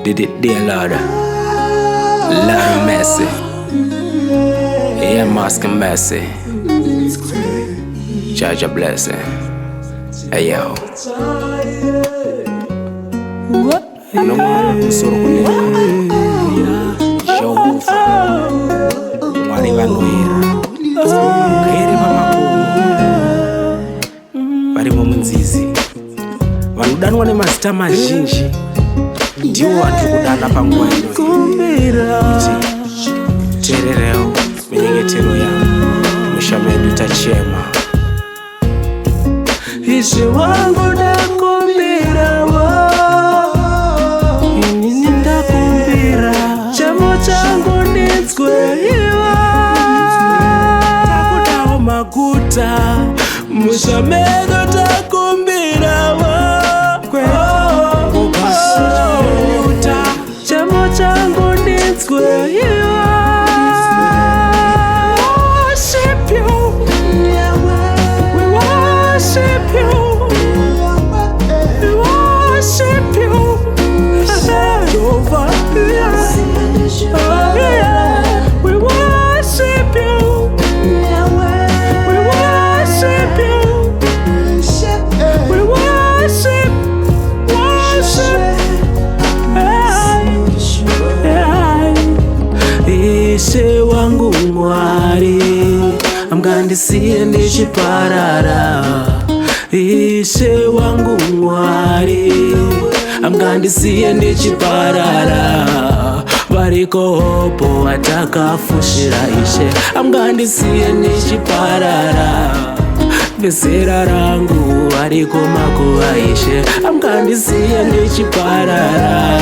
Did it, dear Lord? Lord of mercy. Yeah, I'm asking mercy. Judge a blessing. Hey yo. No more soro kuneka. Jehovah. Wari vanoira. Kairi vamakomo. Vari mumunzizi. Vanodanwa nemazita mazhinji. Ndiwo vari kudana panguva ino. Tererewo minyengetero yangu. Musha medu tachema. Ishe wangu ndakumbira wa inini ndakumbira chamo changu ndinzwe iwa takudawo maguta musha medu takumbira wa chamo changu ndinzwe iwa worship you. We worship you. We worship you. Jehovah. We worship you. We worship you. We worship. Ishe wangu mwari amgandisiye ndichiparara. Ishe wangu mwari amgandisiye ndichiparara. Variko hopo watakafushira Ishe amgandisiye ndichiparara. Vesera rangu variko makuva Ishe amgandisiye ndichiparara.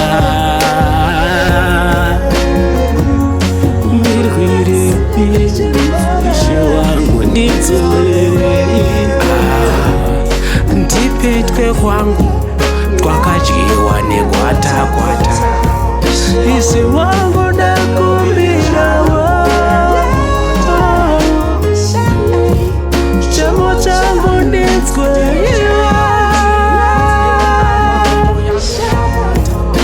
Ishe wangu ndinzwe ndipetwe kwangu twakadyiwa negwatakwata. Ishe wangu